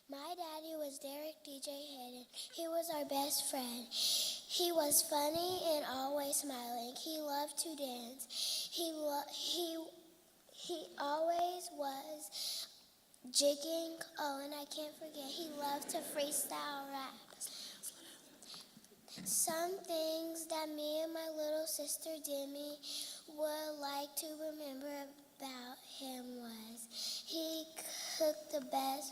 My daddy was Derek DJ Hayden. He was our best friend. He was funny and always smiling. He loved to dance. He always was jigging. Oh, and I can't forget, he loved to freestyle rap. Some things that me and my little sister Demi would like to remember about him was he cooked the best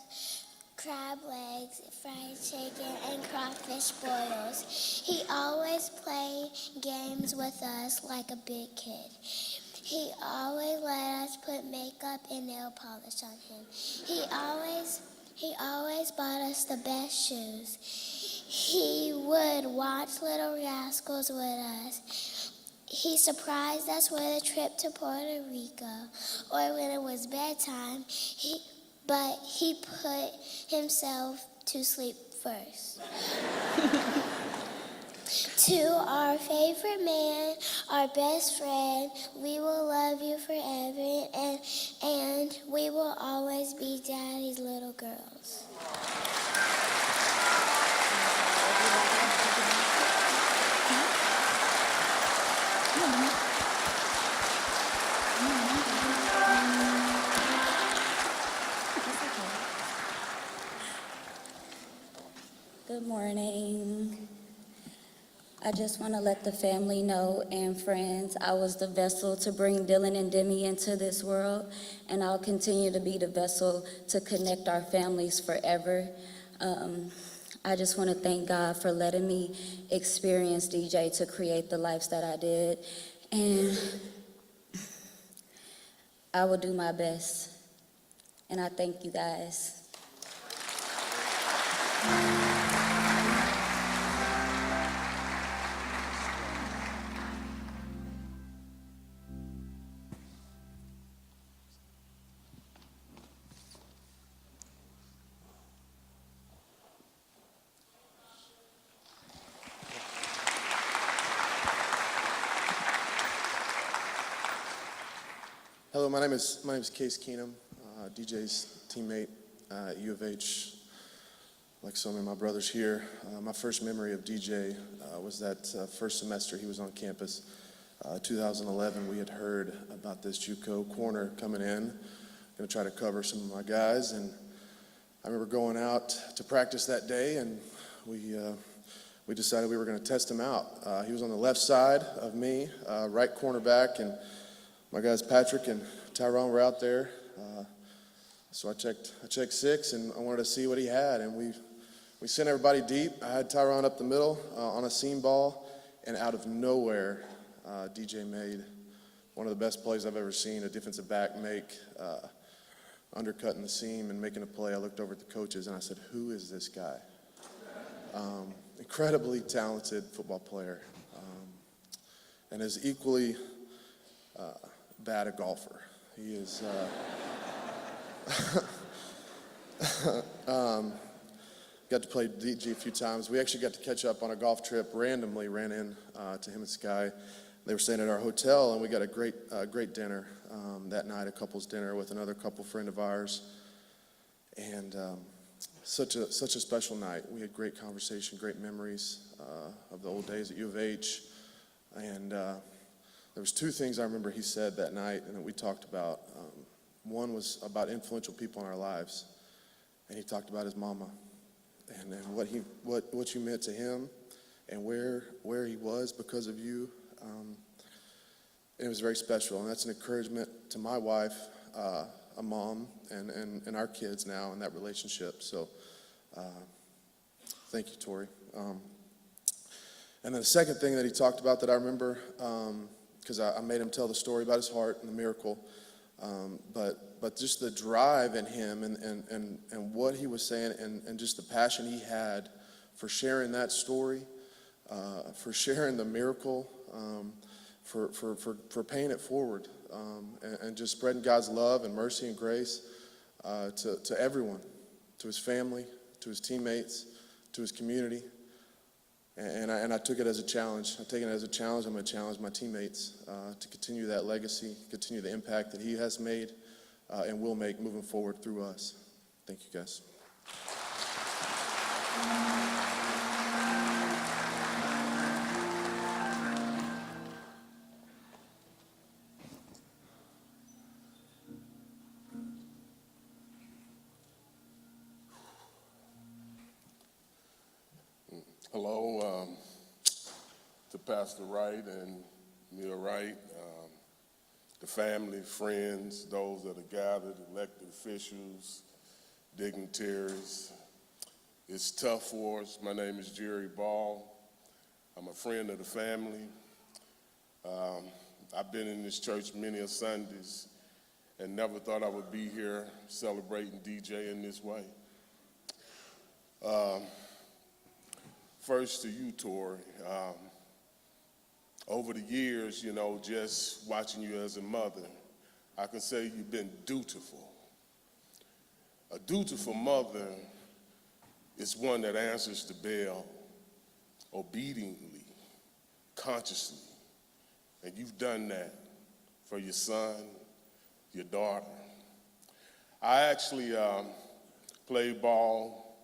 crab legs, fried chicken, and crawfish boils. He always played games with us like a big kid. He always let us put makeup and nail polish on him. He always bought us the best shoes. He would watch Little Rascals with us. He surprised us with a trip to Puerto Rico, or when it was bedtime, but he put himself to sleep first. To our favorite man, our best friend, we will love you forever, and we will always be Daddy's little girls. Good morning. I just want to let the family know and friends, I was the vessel to bring Dylan and Demi into this world, and I'll continue to be the vessel to connect our families forever. I just want to thank God for letting me experience DJ to create the lives that I did, and I will do my best, and I thank you guys. Hello, my name is Case Keenum, DJ's teammate at U of H. Like so many of my brothers here, my first memory of DJ was that first semester he was on campus. 2011, we had heard about this JUCO corner coming in, going to try to cover some of my guys, and I remember going out to practice that day, and we decided we were going to test him out. He was on the left side of me, right cornerback, and my guys Patrick and Tyrone were out there, so I checked six, and I wanted to see what he had, and we sent everybody deep. I had Tyrone up the middle on a seam ball, and out of nowhere, DJ made one of the best plays I've ever seen, a defensive back make, undercutting the seam and making a play. I looked over at the coaches, and I said, who is this guy? Incredibly talented football player, and is equally bad a golfer. He is got to play DJ a few times. We actually got to catch up on a golf trip, randomly ran in to him and Sky. They were staying at our hotel, and we got a great dinner that night, a couple's dinner with another couple friend of ours, and such a special night. We had great conversation, great memories of the old days at U of H, and there was two things I remember he said that night and that we talked about. One was about influential people in our lives, and he talked about his mama and what you meant to him and where he was because of you. And it was very special, and that's an encouragement to my wife, a mom, and our kids now in that relationship. So thank you, Tori. And then the second thing that he talked about that I remember, because I made him tell the story about his heart and the miracle, but just the drive in him and what he was saying and just the passion he had for sharing that story, for sharing the miracle, for paying it forward, and just spreading God's love and mercy and grace to everyone, to his family, to his teammates, to his community. And I took it as a challenge. I take it as a challenge. I'm going to challenge my teammates to continue that legacy, continue the impact that he has made and will make moving forward through us. Thank you, guys. Hello to Pastor Wright and Neil Wright, the family, friends, those that are gathered, elected officials, dignitaries. It's tough for us. My name is Jerry Ball. I'm a friend of the family. I've been in this church many a Sundays and never thought I would be here celebrating DJ in this way. First to you, Tori. Over the years, you know, just watching you as a mother, I can say you've been dutiful. A dutiful mother is one that answers the bell obediently, consciously, and you've done that for your son, your daughter. I actually played ball,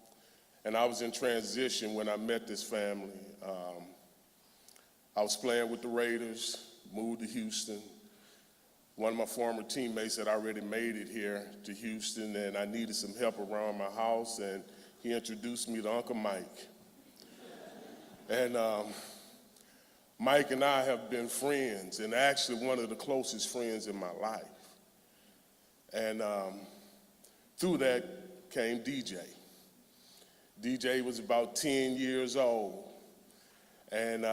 and I was in transition when I met this family. I was playing with the Raiders, moved to Houston. One of my former teammates had already made it here to Houston, and I needed some help around my house, and he introduced me to Uncle Mike. And Mike and I have been friends, and actually one of the closest friends in my life. And through that came DJ. DJ was about 10 years old, and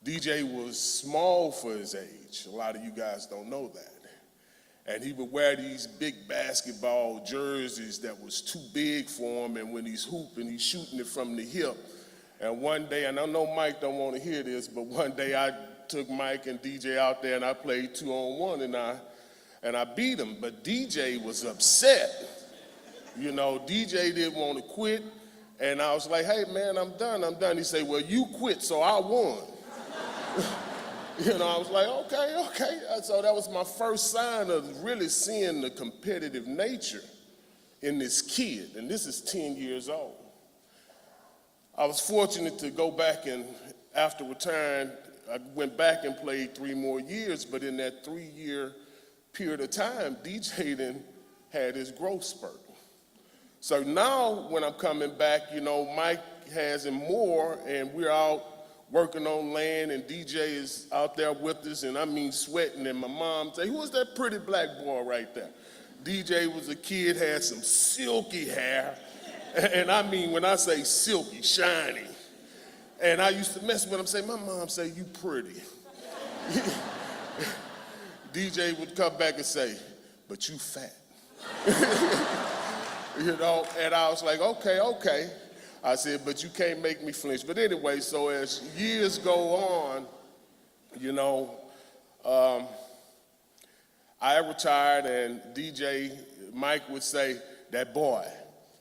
DJ was small for his age. A lot of you guys don't know that. And he would wear these big basketball jerseys that was too big for him, and when he's hooping, he's shooting it from the hip. And one day, and I know Mike don't want to hear this, but one day I took Mike and DJ out there and I played 2-on-1, and I beat him, but DJ was upset. You know, DJ didn't want to quit, and I was like, hey, man, I'm done. He said, well, you quit, so I won. You know, I was like, okay. So that was my first sign of really seeing the competitive nature in this kid, and this is 10 years old. I was fortunate to go back, and after retiring, I went back and played 3 more years, but in that 3-year period of time, DJ then had his growth spurt. So now when I'm coming back, you know, Mike has him more, and we're out working on land, and DJ is out there with us, and I mean sweating, and my mom say, who is that pretty black boy right there? DJ was a kid, had some silky hair, and I mean when I say silky, shiny. And I used to mess with him, say, my mom say, you pretty. DJ would come back and say, but you fat. You know, and I was like, okay. I said, but you can't make me flinch. But anyway, so as years go on, you know, I retired, and DJ, Mike would say, that boy.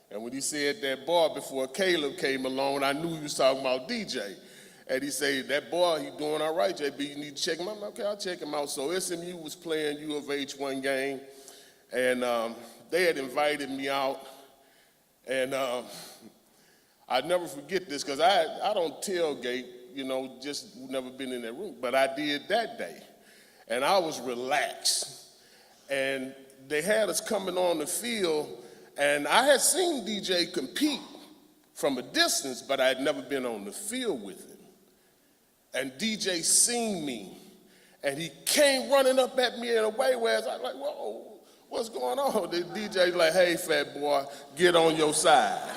And when he said that boy before Caleb came along, I knew he was talking about DJ. And he said, that boy, he doing all right, JB, you need to check him out. Okay, I'll check him out. So SMU was playing U of H one game, and they had invited me out, and I'd never forget this, because I don't tailgate, you know, just never been in that room, but I did that day, and I was relaxed, and they had us coming on the field, and I had seen DJ compete from a distance, but I had never been on the field with him, and DJ seen me, and he came running up at me in a way where I was like, whoa, what's going on? The DJ's like, hey, fat boy, get on your side.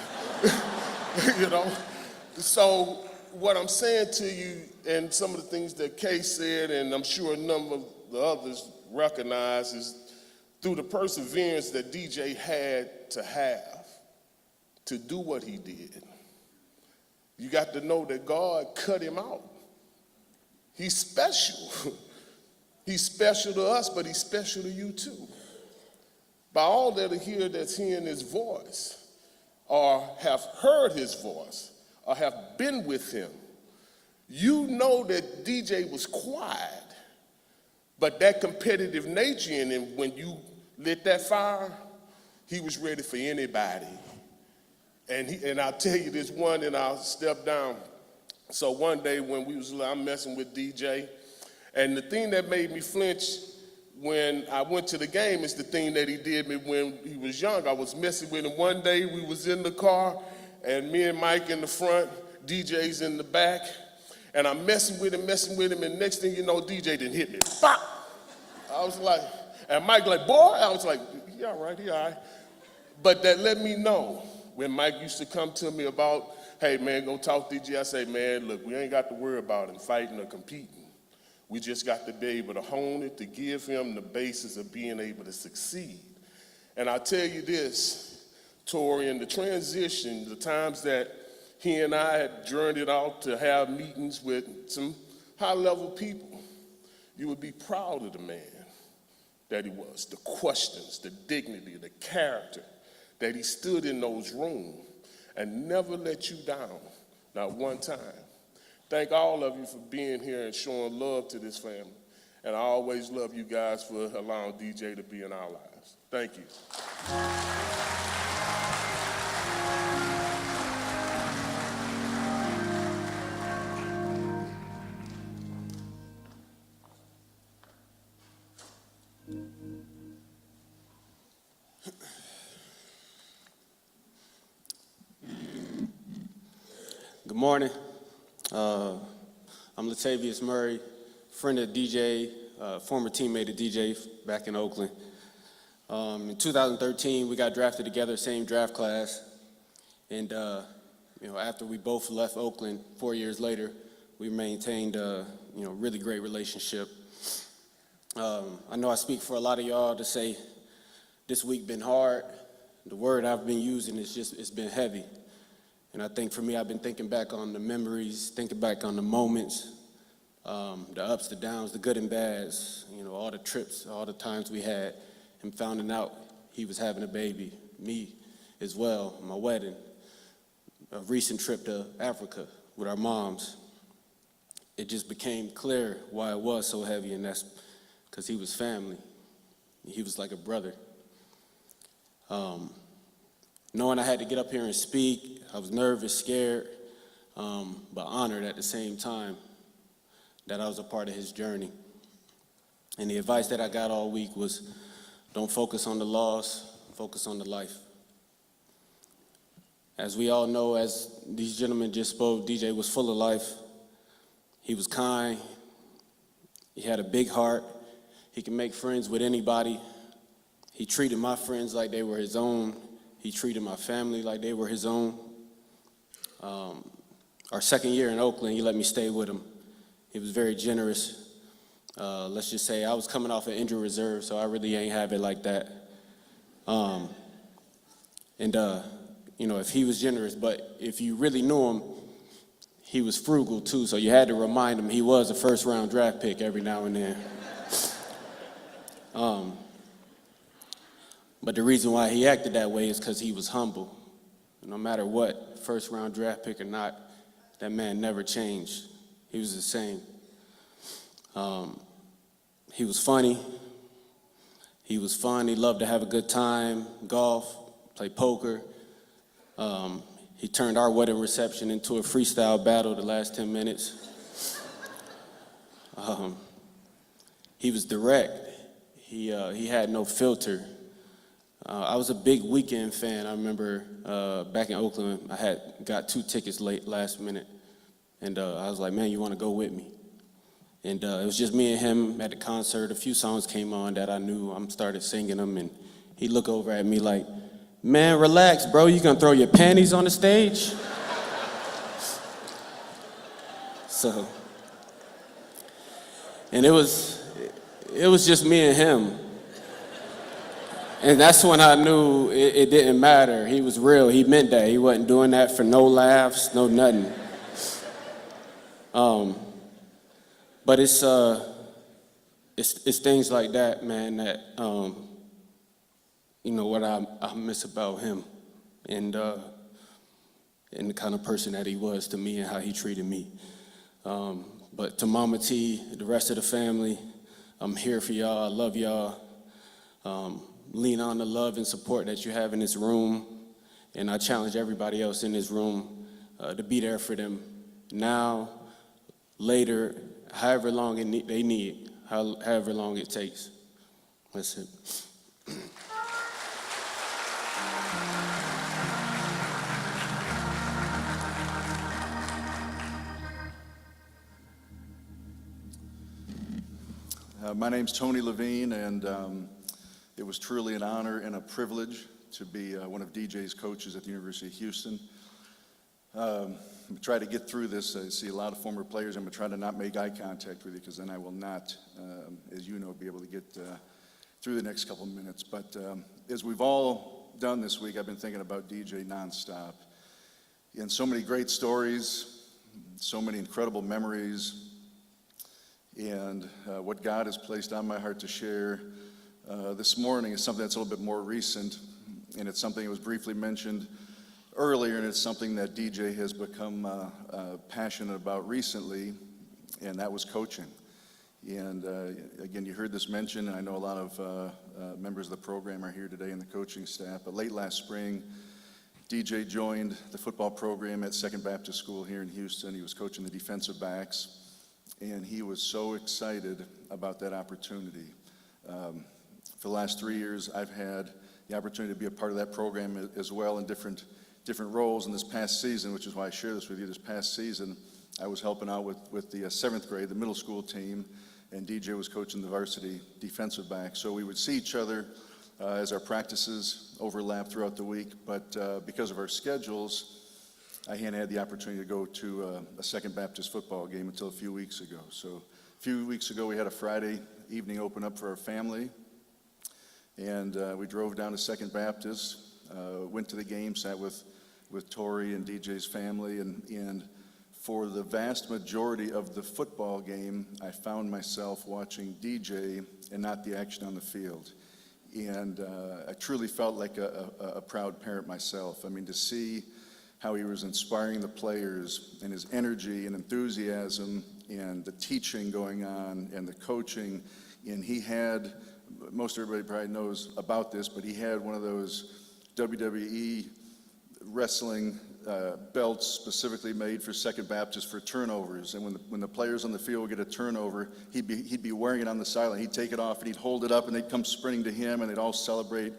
You know? So what I'm saying to you, and some of the things that Case said, and I'm sure a number of the others recognize, is through the perseverance that DJ had to do what he did. You got to know that God cut him out. He's special. He's special to us, but he's special to you too. By all that are here that's hearing his voice, or have heard his voice, or have been with him, you know that DJ was quiet, but that competitive nature in him, when you lit that fire, he was ready for anybody. And I'll tell you this one, and I'll step down. So one day when I'm messing with DJ, and the thing that made me flinch when I went to the game is the thing that he did me when he was young. I was messing with him one day. We was in the car, and me and Mike in the front, DJ's in the back, and I'm messing with him, and next thing you know, DJ didn't hit me. Bop! I was like, and Mike like, boy, I was like, he all right, he all right. But that let me know when Mike used to come to me about, hey man, go talk to DJ. I say, man, look, we ain't got to worry about him fighting or competing. We just got to be able to hone it, to give him the basis of being able to succeed. And I'll tell you this, Tori, in the transition, the times that he and I had journeyed out to have meetings with some high-level people, you would be proud of the man that he was, the questions, the dignity, the character, that he stood in those rooms and never let you down, not one time. Thank all of you for being here and showing love to this family. And I always love you guys for allowing DJ to be in our lives. Thank you. Good morning. I'm Latavius Murray, friend of DJ, former teammate of DJ back in Oakland. In 2013, we got drafted together, same draft class. And after we both left Oakland 4 years later, we maintained a really great relationship. I know I speak for a lot of y'all to say this week been hard. The word I've been using is it's been heavy. And I think for me, I've been thinking back on the memories, thinking back on the moments, the ups, the downs, the good and bads, all the trips, all the times we had, and finding out he was having a baby, me as well, my wedding, a recent trip to Africa with our moms. It just became clear why it was so heavy, and that's because he was family. He was like a brother. Knowing I had to get up here and speak, I was nervous, scared, but honored at the same time that I was a part of his journey. And the advice that I got all week was, don't focus on the loss, focus on the life. As we all know, as these gentlemen just spoke, DJ was full of life. He was kind. He had a big heart. He could make friends with anybody. He treated my friends like they were his own. He treated my family like they were his own. Our second year in Oakland, he let me stay with him. He was very generous. Let's just say I was coming off an injury reserve, so I really ain't have it like that. If he was generous, but if you really knew him, he was frugal too, so you had to remind him he was a first-round draft pick every now and then. But the reason why he acted that way is because he was humble. No matter what, first-round draft pick or not, that man never changed. He was the same. He was funny. He was fun. He loved to have a good time, golf, play poker. He turned our wedding reception into a freestyle battle the last 10 minutes. He was direct. He had no filter. I was a big Weekend fan. I remember back in Oakland, I had got 2 tickets late last minute. And I was like, man, you want to go with me? And it was just me and him at the concert. A few songs came on that I knew. I started singing them, and he looked over at me like, man, relax, bro. You gonna throw your panties on the stage? And it was just me and him. And that's when I knew it didn't matter. He was real. He meant that. He wasn't doing that for no laughs, no nothing. But it's things like that, man, that what I miss about him, and the kind of person that he was to me and how he treated me. But to Mama T, the rest of the family, I'm here for y'all. I love y'all. lean on the love and support that you have in this room. And I challenge everybody else in this room to be there for them now, later, however long they need, however long it takes. That's it. My name's Tony Levine, and it was truly an honor and a privilege to be one of DJ's coaches at the University of Houston. I'm going to try to get through this. I see a lot of former players. I'm going to try to not make eye contact with you, because then I will not, as you know, be able to get through the next couple of minutes. But as we've all done this week, I've been thinking about DJ nonstop. And so many great stories, so many incredible memories, and what God has placed on my heart to share this morning is something that's a little bit more recent, and it's something that was briefly mentioned earlier, and it's something that DJ has become passionate about recently, and that was coaching. And again, you heard this mentioned, and I know a lot of members of the program are here today in the coaching staff, but late last spring, DJ joined the football program at Second Baptist School here in Houston. He was coaching the defensive backs, and he was so excited about that opportunity. For the last 3 years, I've had the opportunity to be a part of that program as well in different roles. In this past season, which is why I share this with you, this past season, I was helping out with the seventh grade, the middle school team, and DJ was coaching the varsity defensive back. So we would see each other as our practices overlapped throughout the week, but because of our schedules, I hadn't had the opportunity to go to a Second Baptist football game until a few weeks ago. So a few weeks ago, we had a Friday evening open up for our family, and we drove down to Second Baptist, went to the game, sat with Tori and DJ's family, and for the vast majority of the football game, I found myself watching DJ and not the action on the field. And I truly felt like a proud parent myself. I mean, to see how he was inspiring the players, and his energy and enthusiasm, and the teaching going on, and the coaching. And he had, most everybody probably knows about this, but he had one of those WWE wrestling belts specifically made for Second Baptist for turnovers. And when the players on the field would get a turnover, he'd be wearing it on the sideline. He'd take it off and he'd hold it up, and they'd come sprinting to him, and they'd all celebrate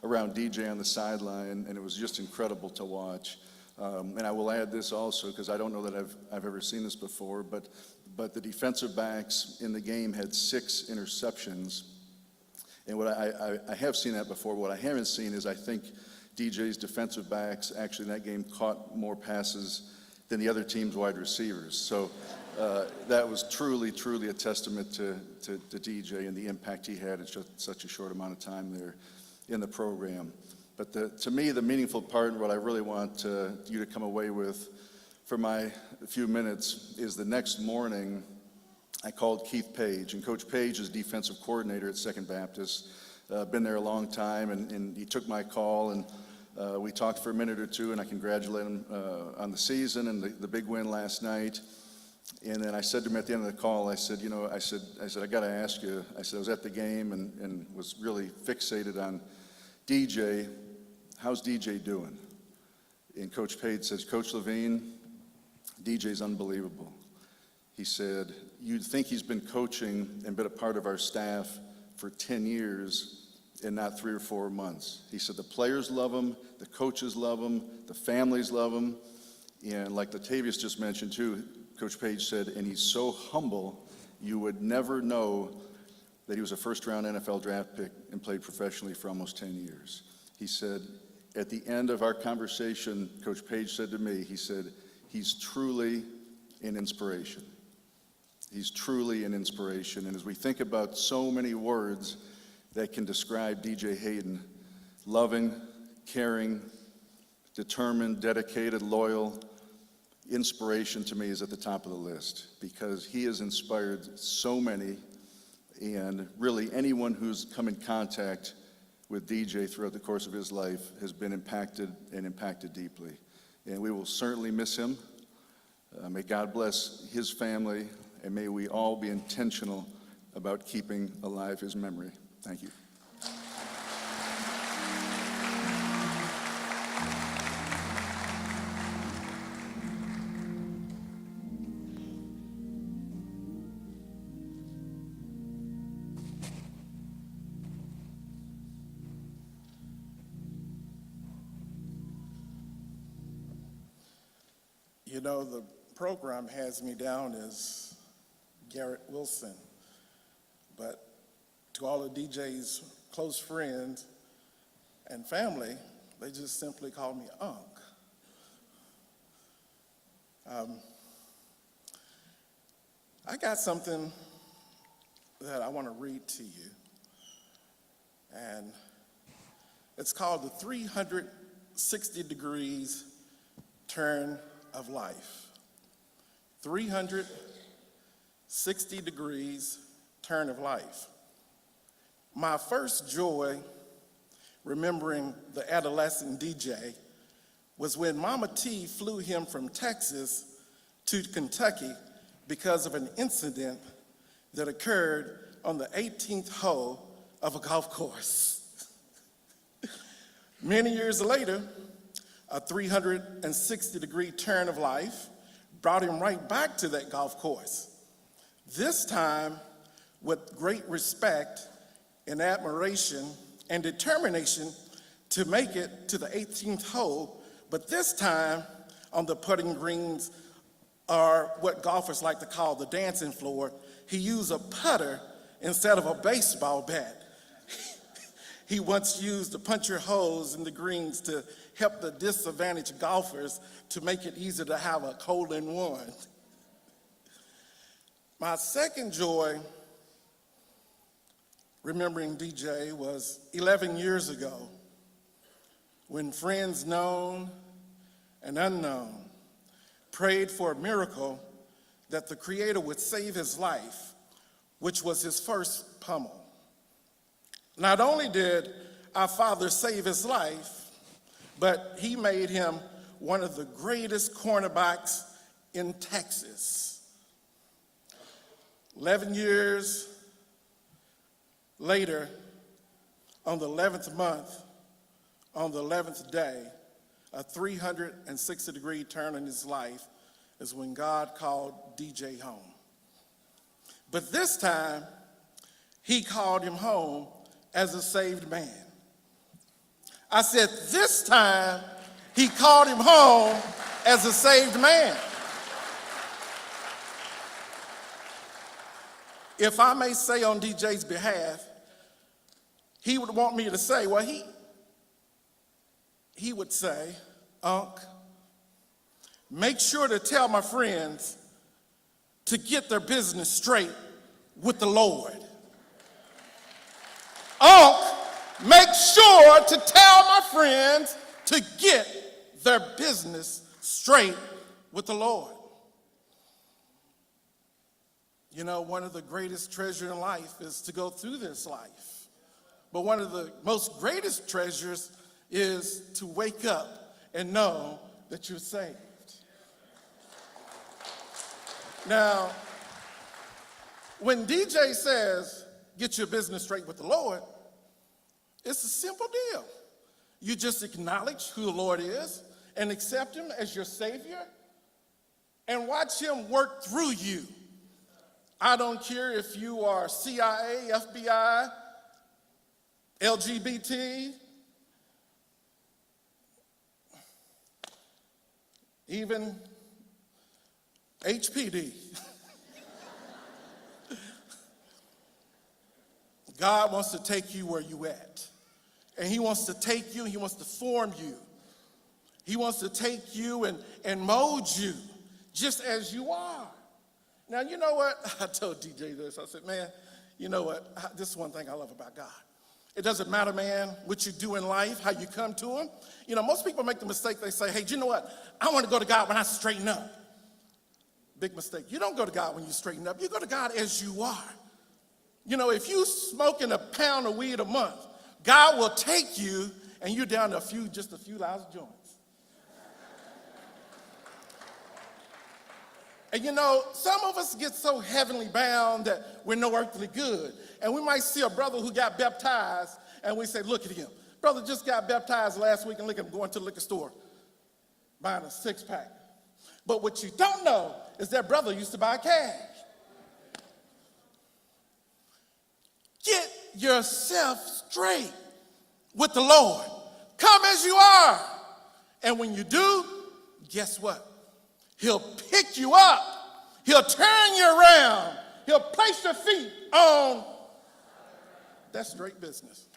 around DJ on the sideline. And it was just incredible to watch. And I will add this also, because I don't know that I've ever seen this before, but the defensive backs in the game had 6 interceptions. And what I have seen that before. What I haven't seen is, I think DJ's defensive backs actually in that game caught more passes than the other team's wide receivers. So that was truly a testament to DJ and the impact he had in such a short amount of time there in the program. But to me, the meaningful part, and what I really want you to come away with for my few minutes, is the next morning I called Keith Page. And Coach Page is defensive coordinator at Second Baptist. Been there a long time, and he took my call, and we talked for a minute or two, and I congratulated him on the season and the big win last night. And then I said to him at the end of the call, I said, I got to ask you. I said, I was at the game and was really fixated on DJ. How's DJ doing? And Coach Page says, Coach Levine, DJ's unbelievable. He said, you'd think he's been coaching and been a part of our staff for 10 years and not 3 or 4 months. He said the players love him, the coaches love him, the families love him. And like Latavius just mentioned too, Coach Page said, and he's so humble, you would never know that he was a first-round NFL draft pick and played professionally for almost 10 years. He said, at the end of our conversation, Coach Page said to me, he said, he's truly an inspiration. He's truly an inspiration. And as we think about so many words that can describe DJ Hayden, loving, caring, determined, dedicated, loyal, inspiration to me is at the top of the list, because he has inspired so many, and really anyone who's come in contact with DJ throughout the course of his life has been impacted deeply. And we will certainly miss him. May God bless his family, and may we all be intentional about keeping alive his memory. Thank you. You know, the program has me down as Garrett Wilson, but to all of DJ's close friends and family, they just simply call me Unc. I got something that I want to read to you, and it's called the 360 degrees turn of life. 360 degrees turn of life. My first joy remembering the adolescent DJ was when Mama T flew him from Texas to Kentucky because of an incident that occurred on the 18th hole of a golf course. Many years later, a 360-degree turn of life brought him right back to that golf course, this time with great respect and admiration and determination to make it to the 18th hole, but this time on the putting greens, or what golfers like to call the dancing floor. He used a putter instead of a baseball bat. He once used the puncher holes in the greens to help the disadvantaged golfers to make it easier to have a hole-in-one. My second joy remembering DJ was 11 years ago when friends known and unknown prayed for a miracle that the Creator would save his life, which was his first pummel. Not only did our Father save his life, but he made him one of the greatest cornerbacks in Texas. 11 years later, on the 11th month, on the 11th day, a 360-degree turn in his life is when God called DJ home. But this time, he called him home as a saved man. I said, this time, he called him home as a saved man. If I may say on DJ's behalf, he would want me to say, well, he would say, Unc, make sure to tell my friends to get their business straight with the Lord. Unc, make sure to tell my friends to get their business straight with the Lord. You know, one of the greatest treasures in life is to go through this life. But one of the most greatest treasures is to wake up and know that you're saved. Now, when DJ says, get your business straight with the Lord, it's a simple deal. You just acknowledge who the Lord is and accept him as your Savior and watch him work through you. I don't care if you are CIA, FBI, LGBT, even HPD. God wants to take you where you at. And he wants to take you, he wants to form you. He wants to take you and mold you just as you are. Now, you know what? I told DJ this. I said, man, you know what? This is one thing I love about God. It doesn't matter, man, what you do in life, how you come to him. You know, most people make the mistake, they say, hey, do you know what? I want to go to God when I straighten up. Big mistake. You don't go to God when you straighten up. You go to God as you are. You know, if you're smoking a pound of weed a month, God will take you and you're down to just a few lousy joints. And you know, some of us get so heavenly bound that we're no earthly good. And we might see a brother who got baptized and we say, look at him. Brother just got baptized last week and look at him going to the liquor store, buying a six-pack. But what you don't know is that brother used to buy cash. Get yourself straight with the Lord. Come as you are. And when you do, guess what? He'll pick you up. He'll turn you around. He'll place your feet on. That's straight business.